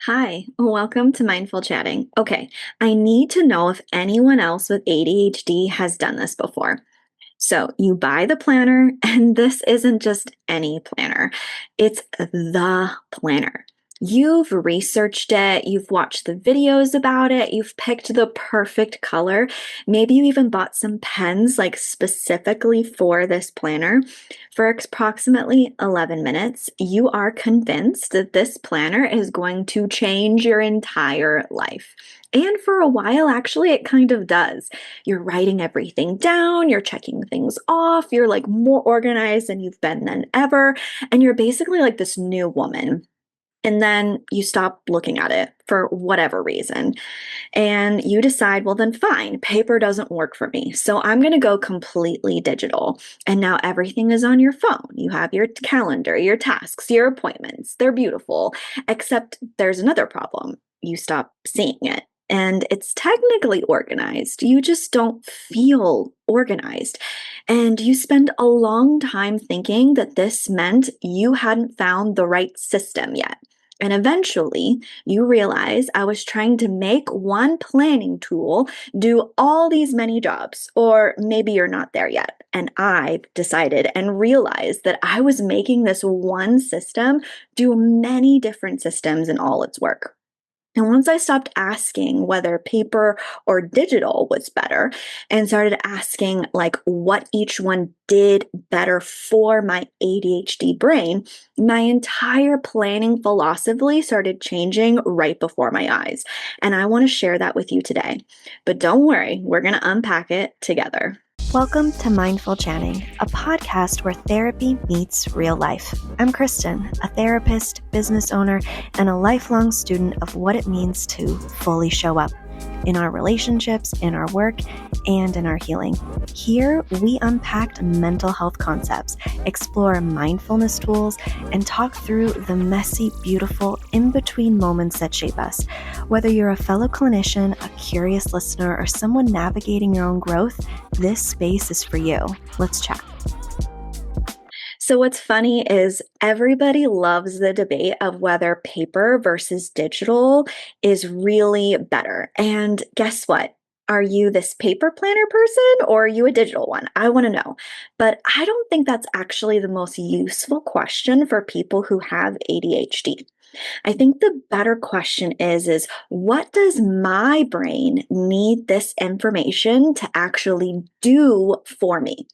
Hi, welcome to Mindful Chatting. Okay, I need to know if anyone else with ADHD has done this before. So you buy the planner, and this isn't just any planner, it's the planner. You've researched it, you've watched the videos about it, you've picked the perfect color. Maybe you even bought some pens like specifically for this planner. For approximately 11 minutes, you are convinced that this planner is going to change your entire life. And for a while, actually, it kind of does. You're writing everything down, you're checking things off, you're like more organized than you've been than ever, and you're basically like this new woman. And then you stop looking at it for whatever reason. And you decide, well, then fine, paper doesn't work for me. So I'm going to go completely digital. And now everything is on your phone. You have your calendar, your tasks, your appointments. They're beautiful, except there's another problem. You stop seeing it. And it's technically organized. You just don't feel organized. And you spend a long time thinking that this meant you hadn't found the right system yet. And eventually, you realize I was trying to make one planning tool do all these many jobs, or maybe you're not there yet. And I've decided and realized that I was making this one system do many different systems in all its work. And once I stopped asking whether paper or digital was better and started asking like what each one did better for my ADHD brain, my entire planning philosophy started changing right before my eyes. And I want to share that with you today. But don't worry, we're going to unpack it together. Welcome to Mindful Chatting, a podcast where therapy meets real life. I'm Kristen, a therapist, business owner, and a lifelong student of what it means to fully show up in our relationships, in our work, and in our healing. Here, we unpacked mental health concepts, explore mindfulness tools, and talk through the messy, beautiful, in-between moments that shape us. Whether you're a fellow clinician, a curious listener, or someone navigating your own growth, this space is for you. Let's chat. So, what's funny is everybody loves the debate of whether paper versus digital is really better. And guess what? Are you this paper planner person or are you a digital one? I want to know. But I don't think that's actually the most useful question for people who have ADHD. I think the better question is what does my brain need this information to actually do for me?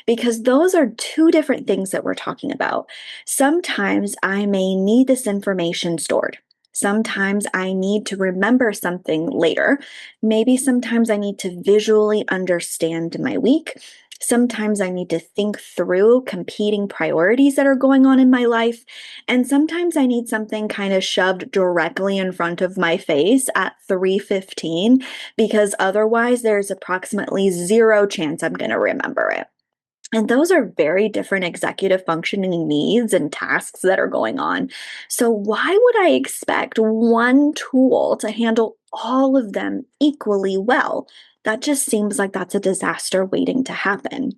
Because those are two different things that we're talking about. Sometimes I may need this information stored. Sometimes I need to remember something later. Maybe sometimes I need to visually understand my week. Sometimes I need to think through competing priorities that are going on in my life. And sometimes I need something kind of shoved directly in front of my face at 3:15 because otherwise there's approximately zero chance I'm going to remember it. And those are very different executive functioning needs and tasks that are going on. So, why would I expect one tool to handle all of them equally well? That just seems like that's a disaster waiting to happen.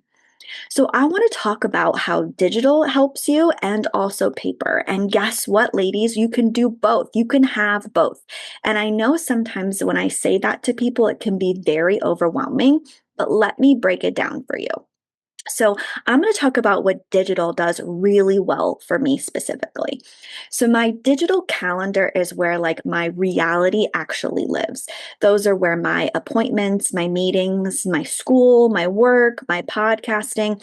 So, I want to talk about how digital helps you and also paper. And guess what, ladies? You can do both. You can have both. And I know sometimes when I say that to people, it can be very overwhelming, but let me break it down for you. So, I'm going to talk about what digital does really well for me specifically. So, my digital calendar is where like my reality actually lives. Those are where my appointments, my meetings, my school, my work, my podcasting,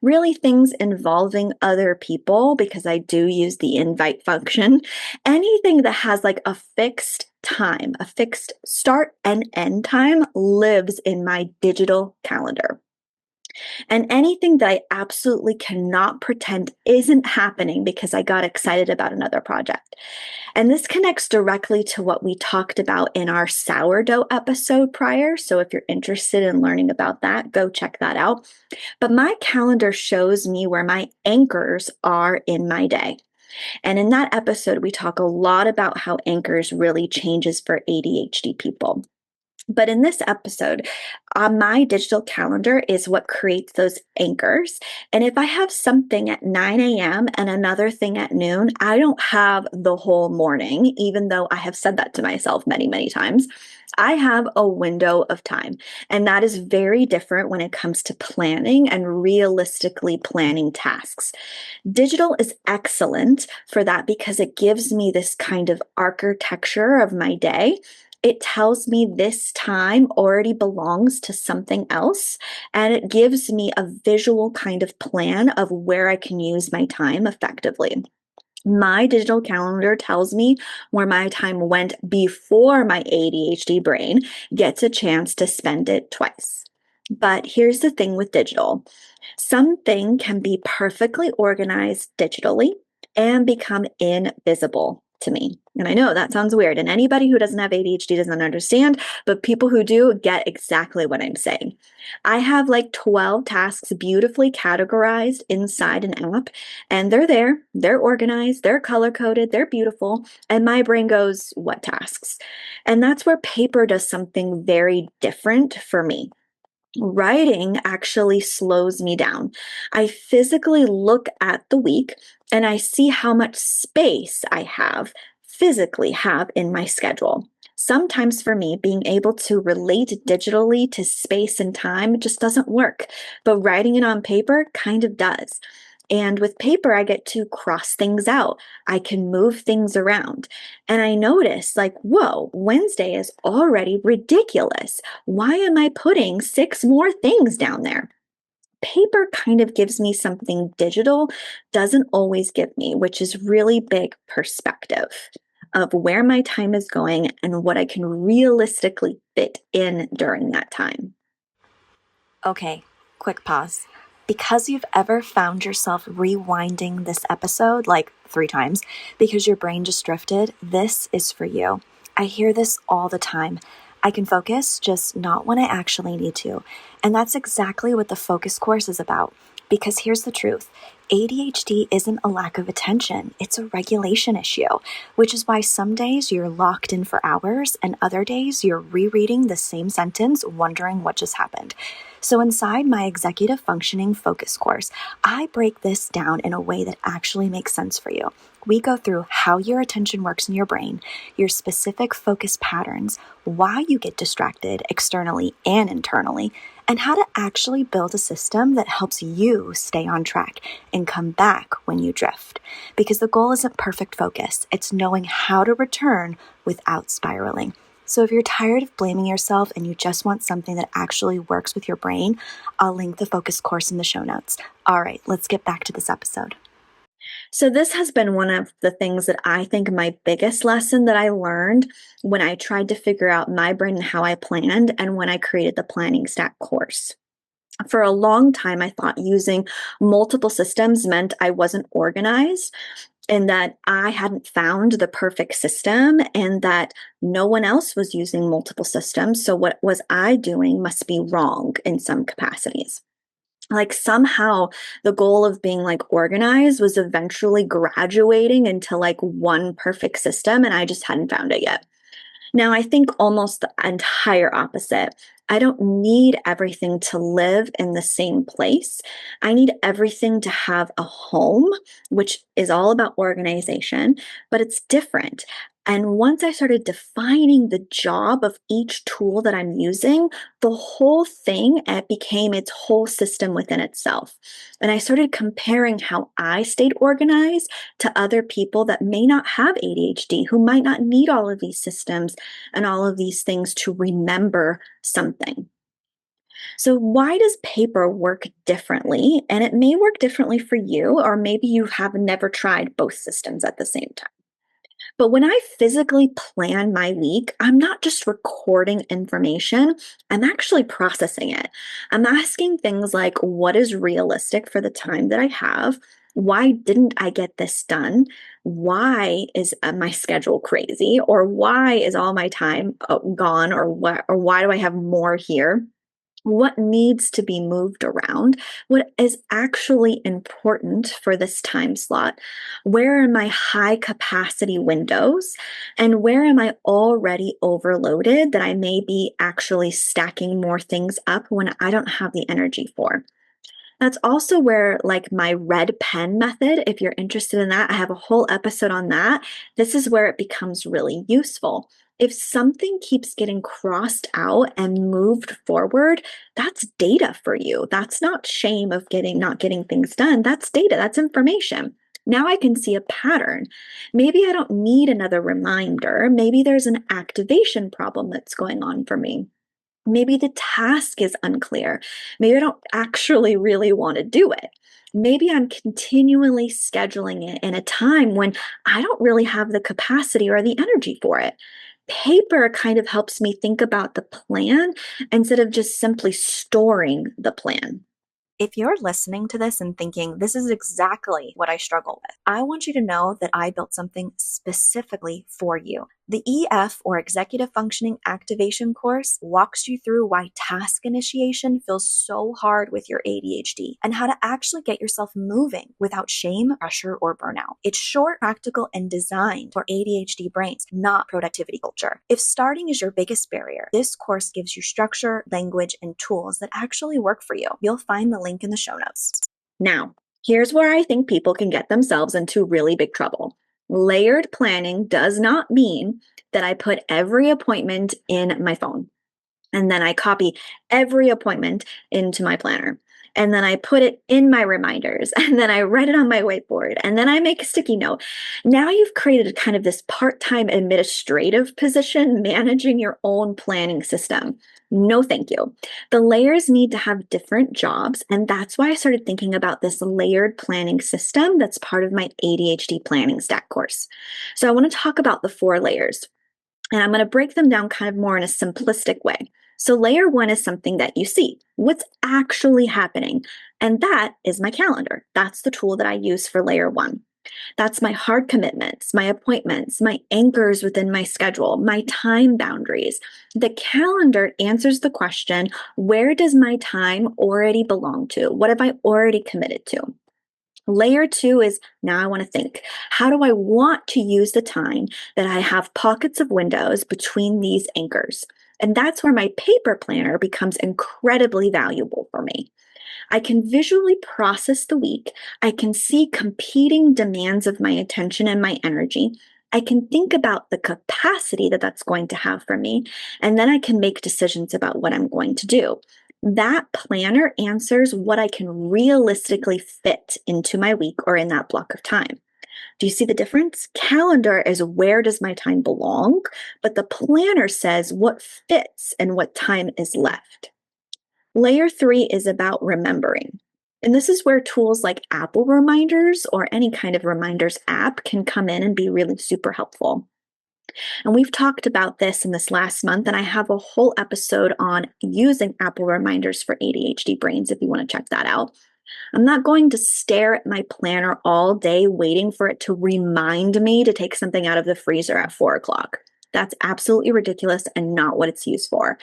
really things involving other people, because I do use the invite function. Anything that has like a fixed time, a fixed start and end time lives in my digital calendar. And anything that I absolutely cannot pretend isn't happening because I got excited about another project. And this connects directly to what we talked about in our sourdough episode prior. So if you're interested in learning about that, go check that out. But my calendar shows me where my anchors are in my day. And in that episode, we talk a lot about how anchors really changes for ADHD people. But in this episode, my digital calendar is what creates those anchors. And if I have something at 9 a.m. and another thing at noon, I don't have the whole morning, even though I have said that to myself many, many times. I have a window of time. And that is very different when it comes to planning and realistically planning tasks. Digital is excellent for that because it gives me this kind of architecture of my day. It tells me this time already belongs to something else, and it gives me a visual kind of plan of where I can use my time effectively. My digital calendar tells me where my time went before my ADHD brain gets a chance to spend it twice. But here's the thing with digital: something can be perfectly organized digitally and become invisible to me. And I know that sounds weird, and anybody who doesn't have ADHD doesn't understand, but people who do get exactly what I'm saying. I have like 12 tasks beautifully categorized inside an app, and they're there, they're organized, they're color coded, they're beautiful. And my brain goes, what tasks? And that's where paper does something very different for me. Writing actually slows me down. I physically look at the week and I see how much space I physically have in my schedule. Sometimes for me, being able to relate digitally to space and time just doesn't work, but writing it on paper kind of does. And with paper, I get to cross things out. I can move things around. And I notice, like, whoa, Wednesday is already ridiculous. Why am I putting six more things down there? Paper kind of gives me something digital doesn't always give me, which is really big perspective of where my time is going and what I can realistically fit in during that time. Okay, quick pause. Because you've ever found yourself rewinding this episode like 3 times because your brain just drifted, this is for you. I hear this all the time. I can focus, just not when I actually need to. And that's exactly what the focus course is about. Because here's the truth: ADHD isn't a lack of attention, it's a regulation issue, which is why some days you're locked in for hours and other days you're rereading the same sentence, wondering what just happened. So, inside my executive functioning focus course, I break this down in a way that actually makes sense for you. We go through how your attention works in your brain, your specific focus patterns, why you get distracted externally and internally, and how to actually build a system that helps you stay on track and come back when you drift. Because the goal isn't perfect focus, it's knowing how to return without spiraling. So if you're tired of blaming yourself and you just want something that actually works with your brain, I'll link the focus course in the show notes. All right, let's get back to this episode. So, this has been one of the things that I think my biggest lesson that I learned when I tried to figure out my brain and how I planned, and when I created the Planning Stack course. For a long time, I thought using multiple systems meant I wasn't organized and that I hadn't found the perfect system and that no one else was using multiple systems. So, what was I doing must be wrong in some capacities. Like somehow the goal of being like organized was eventually graduating into like one perfect system, and I just hadn't found it yet. Now, I think almost the entire opposite. I don't need everything to live in the same place. I need everything to have a home, which is all about organization, but it's different. And once I started defining the job of each tool that I'm using, the whole thing, it became its whole system within itself. And I started comparing how I stayed organized to other people that may not have ADHD, who might not need all of these systems and all of these things to remember something. So, why does paper work differently? And it may work differently for you, or maybe you have never tried both systems at the same time. But when I physically plan my week, I'm not just recording information, I'm actually processing it. I'm asking things like, what is realistic for the time that I have? Why didn't I get this done? Why is my schedule crazy? Or why is all my time gone? Or what? Or why do I have more here? what needs to be moved around, what is actually important for this time slot, where are my high capacity windows, and where am I already overloaded that I may be actually stacking more things up when I don't have the energy for. That's also where, like, my red pen method, if you're interested in that, I have a whole episode on that. This is where it becomes really useful. If something keeps getting crossed out and moved forward, that's data for you. That's not shame of not getting things done. That's data, that's information. Now I can see a pattern. Maybe I don't need another reminder. Maybe there's an activation problem that's going on for me. Maybe the task is unclear. Maybe I don't actually really want to do it. Maybe I'm continually scheduling it in a time when I don't really have the capacity or the energy for it. Paper kind of helps me think about the plan instead of just simply storing the plan. If you're listening to this and thinking, this is exactly what I struggle with, I want you to know that I built something specifically for you. The EF, or Executive Functioning Activation course, walks you through why task initiation feels so hard with your ADHD and how to actually get yourself moving without shame, pressure, or burnout. It's short, practical, and designed for ADHD brains, not productivity culture. If starting is your biggest barrier, this course gives you structure, language, and tools that actually work for you. You'll find the link in the show notes. Now, here's where I think people can get themselves into really big trouble. Layered planning does not mean that I put every appointment in my phone and then I copy every appointment into my planner. And then I put it in my reminders and then I write it on my whiteboard and then I make a sticky note. Now you've created kind of this part time administrative position managing your own planning system. No, thank you. The layers need to have different jobs. And that's why I started thinking about this layered planning system that's part of my ADHD planning stack course. So I want to talk about the 4 layers. And I'm going to break them down kind of more in a simplistic way. So, layer 1 is something that you see, what's actually happening. And that is my calendar. That's the tool that I use for layer 1. That's my hard commitments, my appointments, my anchors within my schedule, my time boundaries. The calendar answers the question, where does my time already belong to? What have I already committed to? Layer 2 is now I want to think. How do I want to use the time that I have pockets of windows between these anchors? And that's where my paper planner becomes incredibly valuable for me. I can visually process the week. I can see competing demands of my attention and my energy. I can think about the capacity that that's going to have for me. And then I can make decisions about what I'm going to do. That planner answers what I can realistically fit into my week or in that block of time. Do you see the difference? Calendar is where does my time belong, but the planner says what fits and what time is left. Layer 3 is about remembering. And this is where tools like Apple Reminders or any kind of reminders app can come in and be really super helpful. And we've talked about this in this last month, and I have a whole episode on using Apple Reminders for ADHD brains if you want to check that out. I'm not going to stare at my planner all day waiting for it to remind me to take something out of the freezer at 4 o'clock. That's absolutely ridiculous and not what it's used for.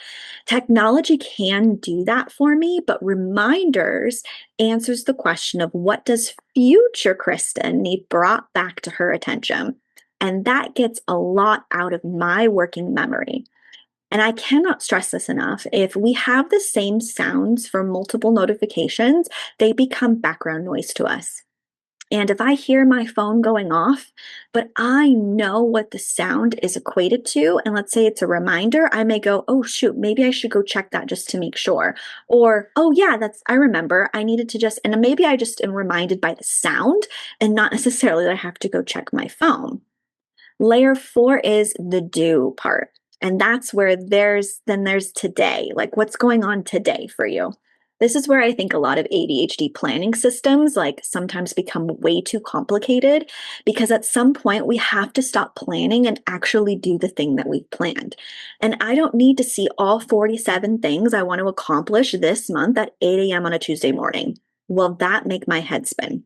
Technology can do that for me, but reminders answers the question of what does future Kristen need brought back to her attention? And that gets a lot out of my working memory. And I cannot stress this enough. If we have the same sounds for multiple notifications, they become background noise to us. And if I hear my phone going off, but I know what the sound is equated to, and let's say it's a reminder, I may go, oh, shoot, maybe I should go check that just to make sure. Or, oh, yeah, I remember. I needed to and maybe I just am reminded by the sound and not necessarily that I have to go check my phone. Layer 4 is the do part. And that's where there's today, like what's going on today for you. This is where I think a lot of ADHD planning systems like sometimes become way too complicated because at some point we have to stop planning and actually do the thing that we've planned. And I don't need to see all 47 things I want to accomplish this month at 8 a.m. on a Tuesday morning. Will that make my head spin?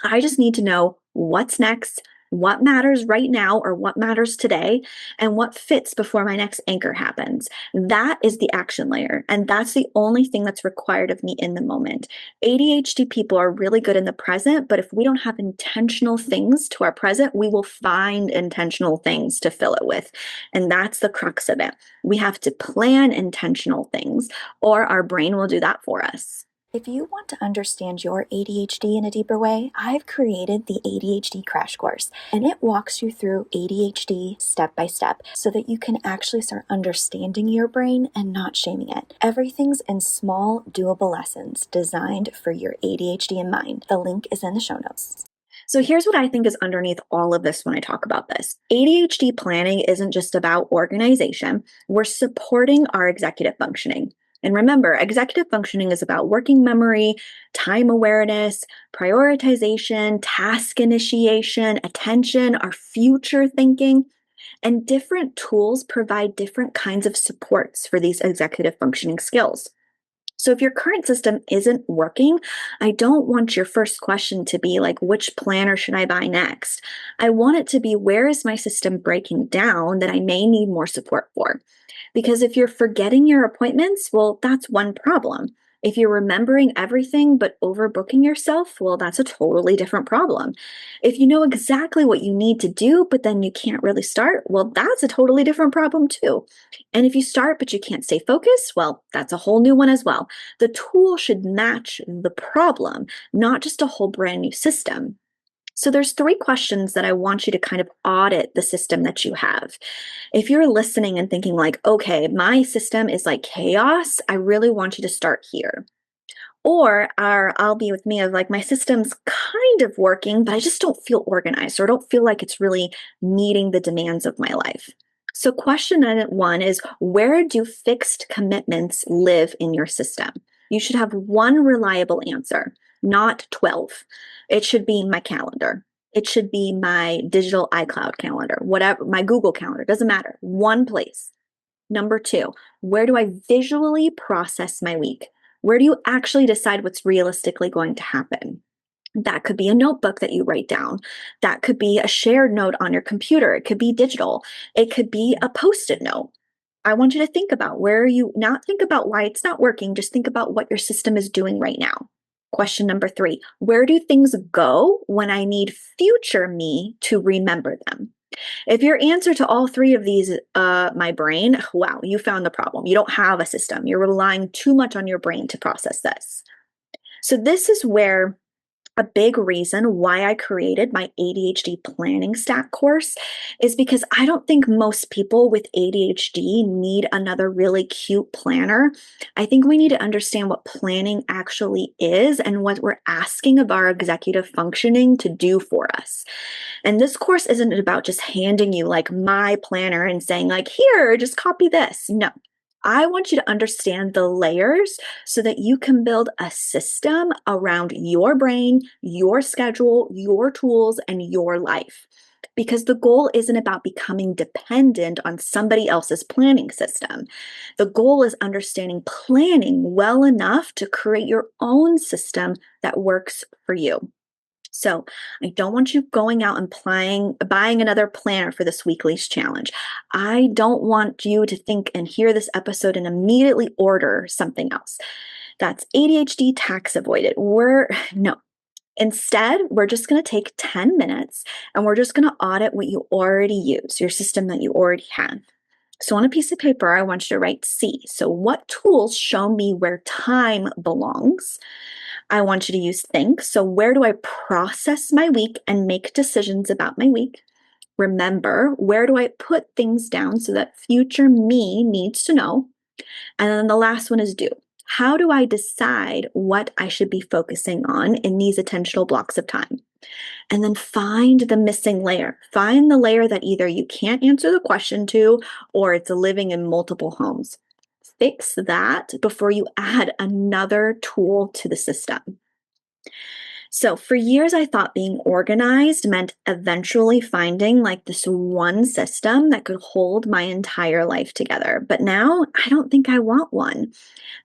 I just need to know what's next, what matters right now or what matters today, and what fits before my next anchor happens. That is the action layer. And that's the only thing that's required of me in the moment. ADHD people are really good in the present, but if we don't have intentional things to our present, we will find intentional things to fill it with. And that's the crux of it. We have to plan intentional things, or our brain will do that for us. If you want to understand your ADHD in a deeper way, I've created the ADHD Crash Course, and it walks you through ADHD step by step so that you can actually start understanding your brain and not shaming it. Everything's in small, doable lessons designed for your ADHD in mind. The link is in the show notes. So here's what I think is underneath all of this when I talk about this. ADHD planning isn't just about organization. We're supporting our executive functioning. And remember, executive functioning is about working memory, time awareness, prioritization, task initiation, attention, our future thinking, and different tools provide different kinds of supports for these executive functioning skills. So if your current system isn't working, I don't want your first question to be like, which planner should I buy next? I want it to be, where is my system breaking down that I may need more support for? Because if you're forgetting your appointments, well, that's one problem. If you're remembering everything but overbooking yourself, well, that's a totally different problem. If you know exactly what you need to do, but then you can't really start, well, that's a totally different problem too. And if you start but you can't stay focused, well, that's a whole new one as well. The tool should match the problem, not just a whole brand new system. So there's three questions that I want you to kind of audit the system that you have. If you're listening and thinking like, okay, my system is like chaos, I really want you to start here. Or I'll be with me of like, my system's kind of working, but I just don't feel organized, or I don't feel like it's really meeting the demands of my life. So question one is, where do fixed commitments live in your system? You should have one reliable answer, not 12. It should be my calendar. It should be my digital iCloud calendar, whatever, my Google calendar, doesn't matter. One place. Number two, where do I visually process my week? Where do you actually decide what's realistically going to happen? That could be a notebook that you write down. That could be a shared note on your computer. It could be digital. It could be a post-it note. I want you to think about where you not think about why it's not working, just think about what your system is doing right now. Question number three, where do things go when I need future me to remember them? If your answer to all three of these, my brain, wow, you found the problem. You don't have a system. You're relying too much on your brain to process this. So this is where a big reason why I created my ADHD planning stack course is because I don't think most people with ADHD need another really cute planner. I think we need to understand what planning actually is and what we're asking of our executive functioning to do for us. And this course isn't about just handing you like my planner and saying like, here, just copy this. No. I want you to understand the layers so that you can build a system around your brain, your schedule, your tools, and your life. Because the goal isn't about becoming dependent on somebody else's planning system. The goal is understanding planning well enough to create your own system that works for you. So I don't want you going out and buying another planner for this weekly's challenge. I don't want you to think and hear this episode and immediately order something else. That's ADHD tax avoided. No. Instead, we're just going to take 10 minutes and we're just going to audit what you already use, your system that you already have. So on a piece of paper, I want you to write C. So what tools show me where time belongs? I want you to use think. So where do I process my week and make decisions about my week? Remember, where do I put things down so that future me needs to know? And then the last one is do. How do I decide what I should be focusing on in these attentional blocks of time? And then find the missing layer. Find the layer that either you can't answer the question to or it's living in multiple homes. Fix that before you add another tool to the system. So for years, I thought being organized meant eventually finding like this one system that could hold my entire life together. But now I don't think I want one.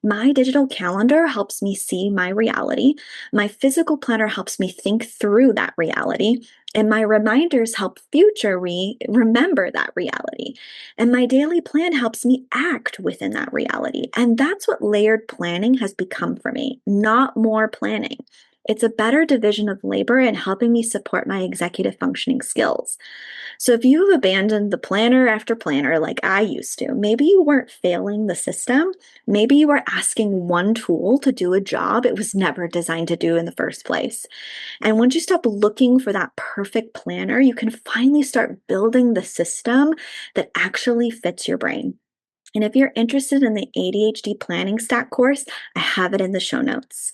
My digital calendar helps me see my reality. My physical planner helps me think through that reality. And my reminders help future remember that reality. And my daily plan helps me act within that reality. And that's what layered planning has become for me, not more planning. It's a better division of labor and helping me support my executive functioning skills. So if you've abandoned the planner after planner like I used to, maybe you weren't failing the system. Maybe you were asking one tool to do a job it was never designed to do in the first place. And once you stop looking for that perfect planner, you can finally start building the system that actually fits your brain. And if you're interested in the ADHD Planning Stack course, I have it in the show notes.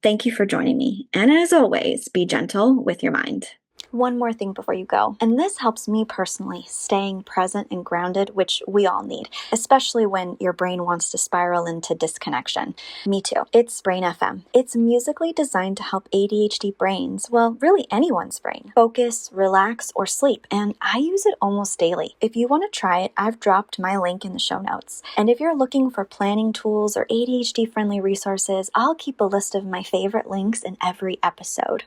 Thank you for joining me. And as always, be gentle with your mind. One more thing before you go, and this helps me personally, staying present and grounded, which we all need, especially when your brain wants to spiral into disconnection. Me too. It's Brain FM. It's musically designed to help ADHD brains, well, really anyone's brain, focus, relax, or sleep, and I use it almost daily. If you want to try it, I've dropped my link in the show notes. And if you're looking for planning tools or ADHD-friendly resources, I'll keep a list of my favorite links in every episode.